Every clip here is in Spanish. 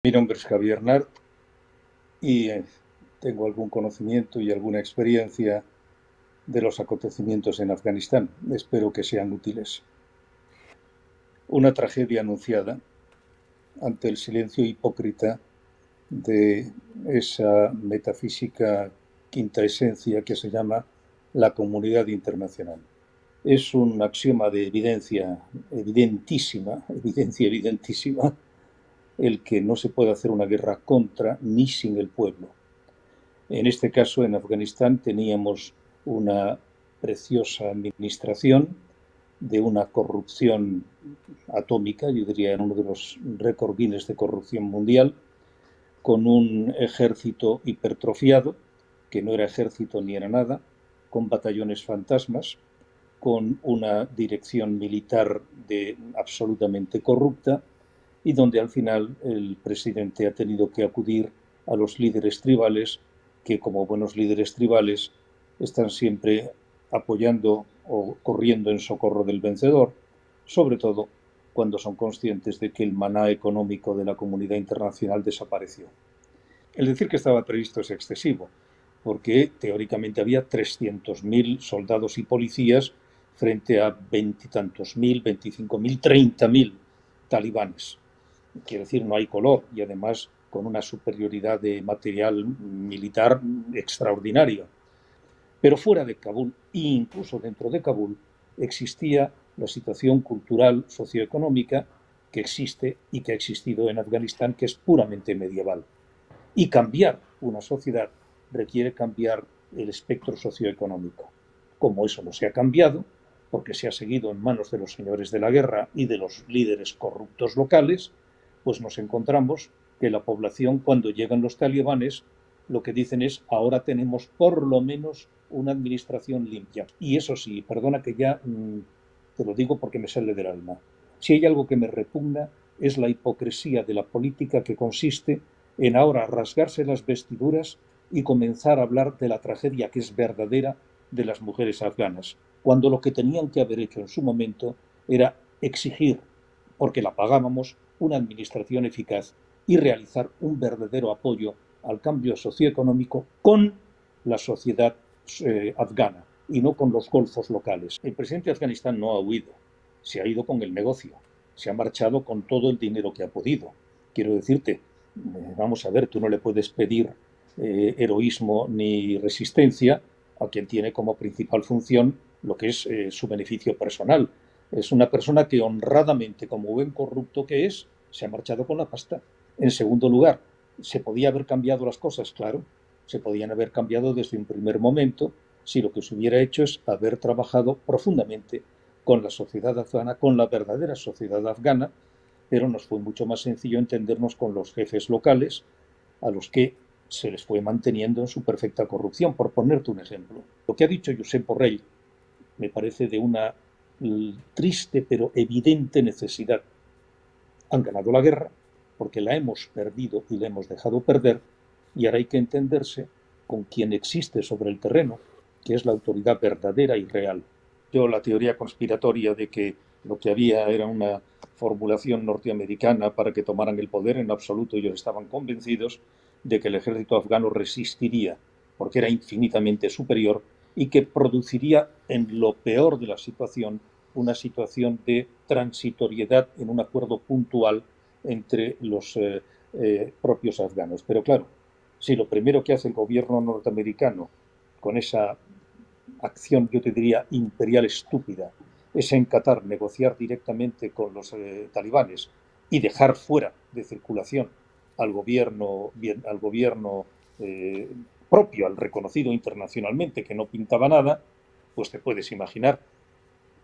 Mi nombre es Javier Nart y tengo algún conocimiento y alguna experiencia de los acontecimientos en Afganistán. Espero que sean útiles. Una tragedia anunciada ante el silencio hipócrita de esa metafísica quinta esencia que se llama la comunidad internacional. Es un axioma de evidencia evidentísima, el que no se puede hacer una guerra contra ni sin el pueblo. En este caso, en Afganistán, teníamos una preciosa administración de una corrupción atómica, yo diría en uno de los récord Guinness de corrupción mundial, con un ejército hipertrofiado, que no era ejército ni era nada, con batallones fantasmas, con una dirección militar absolutamente corrupta, y donde al final el presidente ha tenido que acudir a los líderes tribales, que como buenos líderes tribales están siempre apoyando o corriendo en socorro del vencedor, sobre todo cuando son conscientes de que el maná económico de la comunidad internacional desapareció. El decir que estaba previsto es excesivo, porque teóricamente había 300.000 soldados y policías frente a veintitantos mil, 25.000, 30.000 talibanes. Quiero decir, no hay color y además con una superioridad de material militar extraordinaria. Pero fuera de Kabul, e incluso dentro de Kabul, existía la situación cultural, socioeconómica que existe y que ha existido en Afganistán, que es puramente medieval. Y cambiar una sociedad requiere cambiar el espectro socioeconómico. Como eso no se ha cambiado, porque se ha seguido en manos de los señores de la guerra y de los líderes corruptos locales, pues nos encontramos que la población, cuando llegan los talibanes, lo que dicen es: ahora tenemos por lo menos una administración limpia. Y eso sí, perdona que ya te lo digo porque me sale del alma. Si hay algo que me repugna es la hipocresía de la política, que consiste en ahora rasgarse las vestiduras y comenzar a hablar de la tragedia que es verdadera de las mujeres afganas, cuando lo que tenían que haber hecho en su momento era exigir, porque la pagábamos, una administración eficaz y realizar un verdadero apoyo al cambio socioeconómico con la sociedad afgana y no con los golfos locales. El presidente de Afganistán no ha huido, se ha ido con el negocio, se ha marchado con todo el dinero que ha podido. Quiero decirte, vamos a ver, tú no le puedes pedir heroísmo ni resistencia a quien tiene como principal función lo que es su beneficio personal. Es una persona que honradamente, como buen corrupto que es, se ha marchado con la pasta. En segundo lugar, ¿se podía haber cambiado las cosas? Claro, se podían haber cambiado desde un primer momento si lo que se hubiera hecho es haber trabajado profundamente con la sociedad afgana, con la verdadera sociedad afgana, pero nos fue mucho más sencillo entendernos con los jefes locales, a los que se les fue manteniendo en su perfecta corrupción. Por ponerte un ejemplo, lo que ha dicho Josep Borrell me parece de una triste pero evidente necesidad. Han ganado la guerra porque la hemos perdido y la hemos dejado perder, y ahora hay que entenderse con quien existe sobre el terreno, que es la autoridad verdadera y real. Yo la teoría conspiratoria de que lo que había era una formulación norteamericana para que tomaran el poder, en absoluto. Ellos estaban convencidos de que el ejército afgano resistiría porque era infinitamente superior y que produciría, en lo peor de la situación, una situación de transitoriedad en un acuerdo puntual entre los propios afganos. Pero claro, si lo primero que hace el gobierno norteamericano con esa acción, yo te diría, imperial estúpida, es en Qatar negociar directamente con los talibanes y dejar fuera de circulación al gobierno propio, al reconocido internacionalmente, que no pintaba nada, pues te puedes imaginar.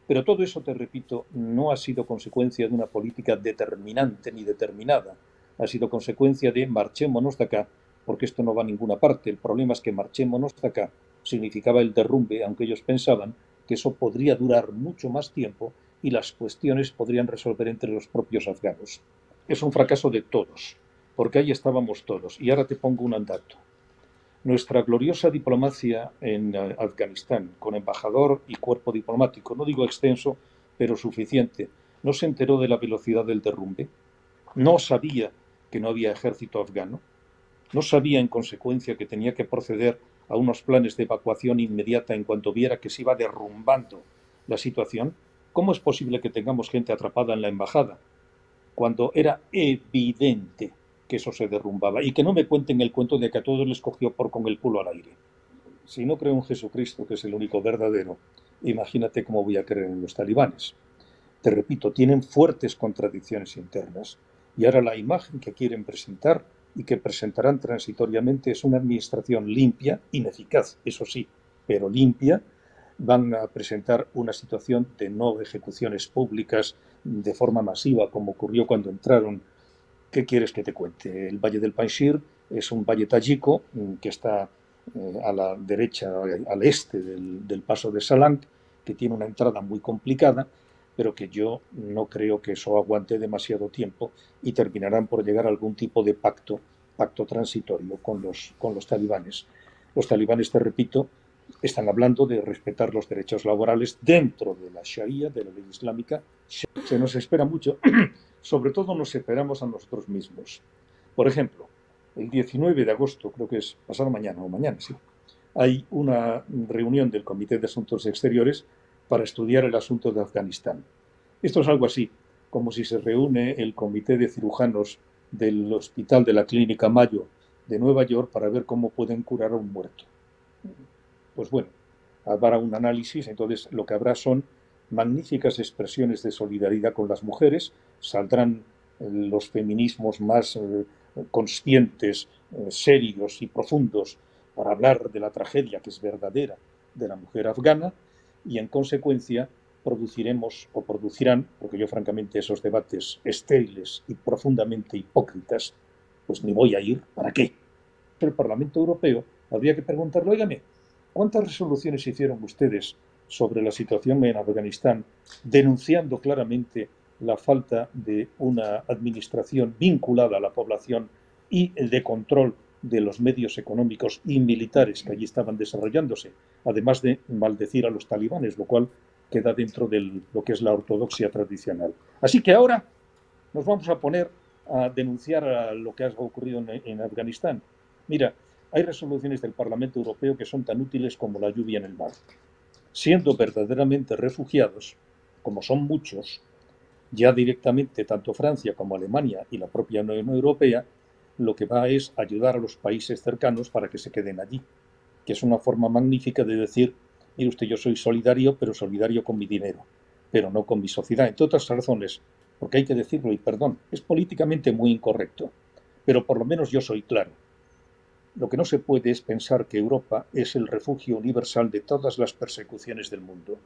Pero todo eso, te repito, no ha sido consecuencia de una política determinante ni determinada. Ha sido consecuencia de marchémonos de acá, porque esto no va a ninguna parte. El problema es que marchémonos de acá significaba el derrumbe, aunque ellos pensaban que eso podría durar mucho más tiempo y las cuestiones podrían resolver entre los propios afganos. Es un fracaso de todos, porque ahí estábamos todos. Y ahora te pongo un dato. Nuestra gloriosa diplomacia en Afganistán, con embajador y cuerpo diplomático, no digo extenso, pero suficiente, no se enteró de la velocidad del derrumbe, no sabía que no había ejército afgano, no sabía en consecuencia que tenía que proceder a unos planes de evacuación inmediata en cuanto viera que se iba derrumbando la situación. ¿Cómo es posible que tengamos gente atrapada en la embajada cuando era evidente que eso se derrumbaba? Y que no me cuenten el cuento de que a todos les cogió por con el culo al aire. Si no creo en Jesucristo, que es el único verdadero, imagínate cómo voy a creer en los talibanes. Te repito, tienen fuertes contradicciones internas. Y ahora la imagen que quieren presentar y que presentarán transitoriamente es una administración limpia, ineficaz, eso sí, pero limpia. Van a presentar una situación de no ejecuciones públicas de forma masiva, como ocurrió cuando entraron. ¿Qué quieres que te cuente? El Valle del Panjshir es un valle tayiko que está a la derecha, al este del paso de Salank, que tiene una entrada muy complicada, pero que yo no creo que eso aguante demasiado tiempo y terminarán por llegar a algún tipo de pacto transitorio con los talibanes. Los talibanes, te repito, están hablando de respetar los derechos laborales dentro de la Sharia, de la ley islámica. Se nos espera mucho, sobre todo nos esperamos a nosotros mismos. Por ejemplo, el 19 de agosto, creo que es pasado mañana, o mañana, sí, hay una reunión del Comité de Asuntos Exteriores para estudiar el asunto de Afganistán. Esto es algo así, como si se reúne el Comité de Cirujanos del Hospital de la Clínica Mayo de Nueva York para ver cómo pueden curar a un muerto. Pues bueno, habrá un análisis, entonces lo que habrá son magníficas expresiones de solidaridad con las mujeres, saldrán los feminismos más conscientes, serios y profundos para hablar de la tragedia que es verdadera de la mujer afgana y en consecuencia produciremos o producirán, porque yo francamente esos debates estériles y profundamente hipócritas, pues ni voy a ir, ¿para qué? El Parlamento Europeo habría que preguntarle, óigame, ¿cuántas resoluciones hicieron ustedes sobre la situación en Afganistán, denunciando claramente la falta de una administración vinculada a la población y de control de los medios económicos y militares que allí estaban desarrollándose, además de maldecir a los talibanes, lo cual queda dentro de lo que es la ortodoxia tradicional? Así que ahora nos vamos a poner a denunciar lo que ha ocurrido en Afganistán. Mira, hay resoluciones del Parlamento Europeo que son tan útiles como la lluvia en el mar. Siendo verdaderamente refugiados, como son muchos, ya directamente tanto Francia como Alemania y la propia Unión Europea, lo que va es ayudar a los países cercanos para que se queden allí, que es una forma magnífica de decir, mire usted, yo soy solidario, pero solidario con mi dinero, pero no con mi sociedad, entre otras razones, porque hay que decirlo y perdón, es políticamente muy incorrecto, pero por lo menos yo soy claro. Lo que no se puede es pensar que Europa es el refugio universal de todas las persecuciones del mundo.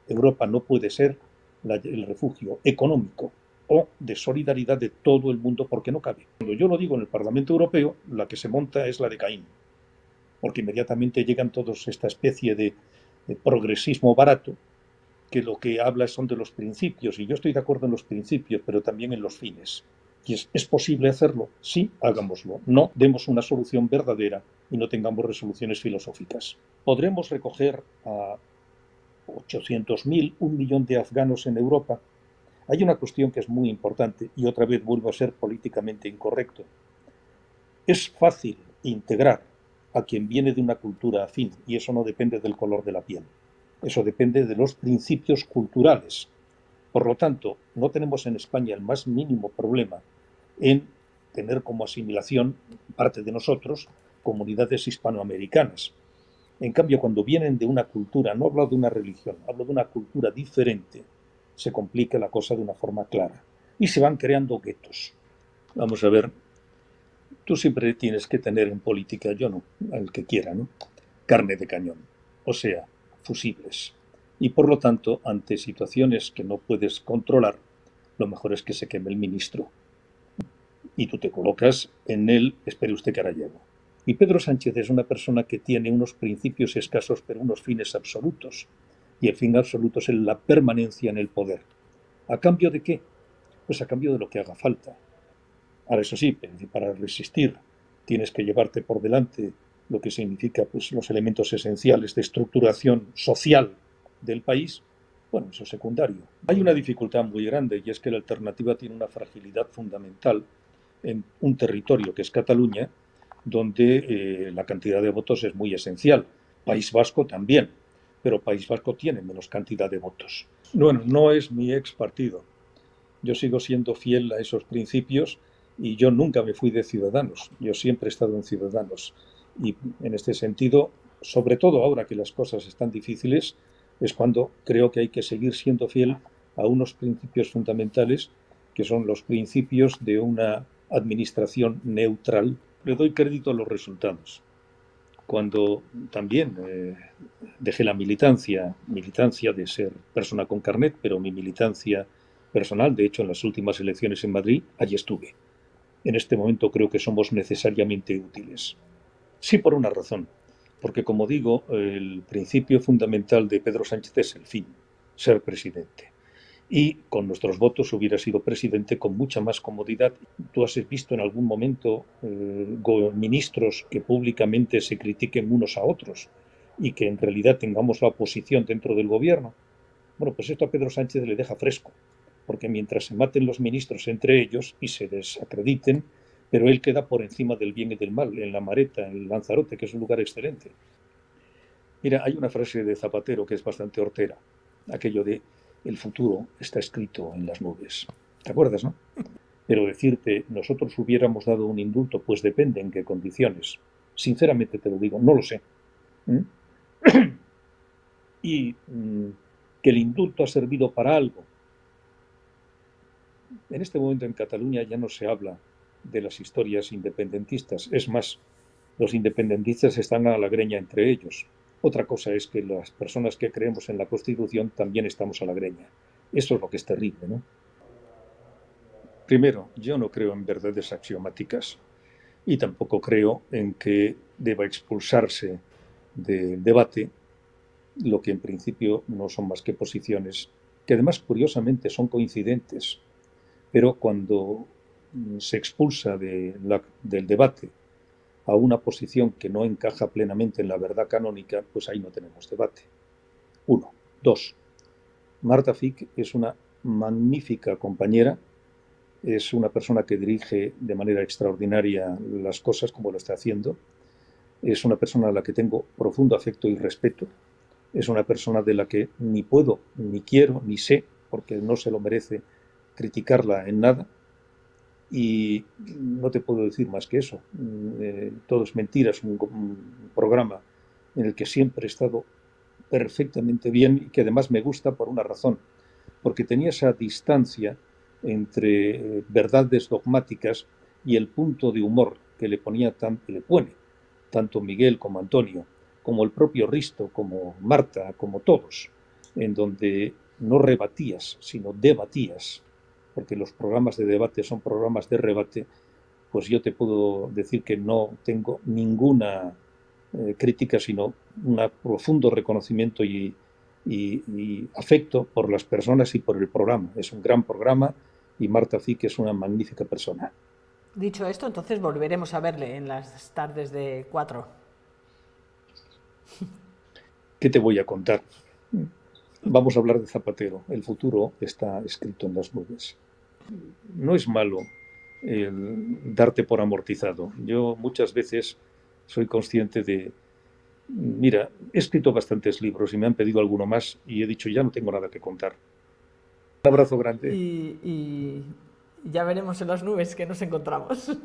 Europa no puede ser el refugio económico o de solidaridad de todo el mundo porque no cabe. Cuando yo lo digo en el Parlamento Europeo, la que se monta es la de Caín, porque inmediatamente llegan todos esta especie de progresismo barato que lo que habla son de los principios, y yo estoy de acuerdo en los principios, pero también en los fines. Y ¿es posible hacerlo? Sí, hagámoslo. No demos una solución verdadera y no tengamos resoluciones filosóficas. ¿Podremos recoger a 800.000, 1.000.000 de afganos en Europa? Hay una cuestión que es muy importante y otra vez vuelvo a ser políticamente incorrecto. Es fácil integrar a quien viene de una cultura afín y eso no depende del color de la piel. Eso depende de los principios culturales. Por lo tanto, no tenemos en España el más mínimo problema en tener como asimilación, parte de nosotros, comunidades hispanoamericanas. En cambio, cuando vienen de una cultura, no hablo de una religión, hablo de una cultura diferente, se complica la cosa de una forma clara. Y se van creando guetos. Vamos a ver, tú siempre tienes que tener en política, yo no, el que quiera, ¿no? Carne de cañón. O sea, fusibles. Y por lo tanto, ante situaciones que no puedes controlar, lo mejor es que se queme el ministro. Y tú te colocas en él, espere usted que ahora llego. Y Pedro Sánchez es una persona que tiene unos principios escasos, pero unos fines absolutos. Y el fin absoluto es la permanencia en el poder. ¿A cambio de qué? Pues a cambio de lo que haga falta. Ahora, eso sí, para resistir tienes que llevarte por delante lo que significa pues, los elementos esenciales de estructuración social del país. Bueno, eso es secundario. Hay una dificultad muy grande y es que la alternativa tiene una fragilidad fundamental. en un territorio que es Cataluña, donde la cantidad de votos es muy esencial. País Vasco también, pero País Vasco tiene menos cantidad de votos. Bueno, no es mi ex partido. Yo sigo siendo fiel a esos principios y yo nunca me fui de Ciudadanos. Yo siempre he estado en Ciudadanos. Y en este sentido, sobre todo ahora que las cosas están difíciles, es cuando creo que hay que seguir siendo fiel a unos principios fundamentales que son los principios de una administración neutral. Le doy crédito a los resultados. Cuando también dejé la militancia de ser persona con carnet, pero mi militancia personal, de hecho en las últimas elecciones en Madrid, allí estuve. En este momento creo que somos necesariamente útiles. Sí, por una razón, porque como digo, el principio fundamental de Pedro Sánchez es el fin, ser presidente. Y con nuestros votos hubiera sido presidente con mucha más comodidad. ¿Tú has visto en algún momento ministros que públicamente se critiquen unos a otros y que en realidad tengamos la oposición dentro del gobierno? Bueno, pues esto a Pedro Sánchez le deja fresco, porque mientras se maten los ministros entre ellos y se desacrediten, pero él queda por encima del bien y del mal, en La Mareta, en Lanzarote, que es un lugar excelente. Mira, hay una frase de Zapatero que es bastante hortera, aquello de el futuro está escrito en las nubes. ¿Te acuerdas, no? Pero decirte, nosotros hubiéramos dado un indulto, pues depende en qué condiciones. Sinceramente te lo digo, no lo sé. Y que el indulto ha servido para algo. En este momento en Cataluña ya no se habla de las historias independentistas. Es más, los independentistas están a la greña entre ellos. Otra cosa es que las personas que creemos en la Constitución también estamos a la greña. Eso es lo que es terrible, ¿no? Primero, yo no creo en verdades axiomáticas y tampoco creo en que deba expulsarse del debate lo que en principio no son más que posiciones que además curiosamente son coincidentes, pero cuando se expulsa del debate a una posición que no encaja plenamente en la verdad canónica, pues ahí no tenemos debate. 1. 2. Marta Fic es una magnífica compañera, es una persona que dirige de manera extraordinaria las cosas como lo está haciendo, es una persona a la que tengo profundo afecto y respeto, es una persona de la que ni puedo, ni quiero, ni sé, porque no se lo merece, criticarla en nada. Y no te puedo decir más que eso. Todo es mentira, es un programa en el que siempre he estado perfectamente bien y que además me gusta por una razón, porque tenía esa distancia entre verdades dogmáticas y el punto de humor que le pone tanto Miguel como Antonio, como el propio Risto, como Marta, como todos, en donde no rebatías, sino debatías, porque los programas de debate son programas de rebate, pues yo te puedo decir que no tengo ninguna crítica, sino un profundo reconocimiento y afecto por las personas y por el programa. Es un gran programa y Marta Fic es una magnífica persona. Dicho esto, entonces volveremos a verle en las tardes de 4. ¿Qué te voy a contar? Vamos a hablar de Zapatero. El futuro está escrito en las nubes. No es malo darte por amortizado. Yo muchas veces soy consciente de, mira, he escrito bastantes libros y me han pedido alguno más y he dicho, ya no tengo nada que contar. Un abrazo grande. Y ya veremos en las nubes que nos encontramos.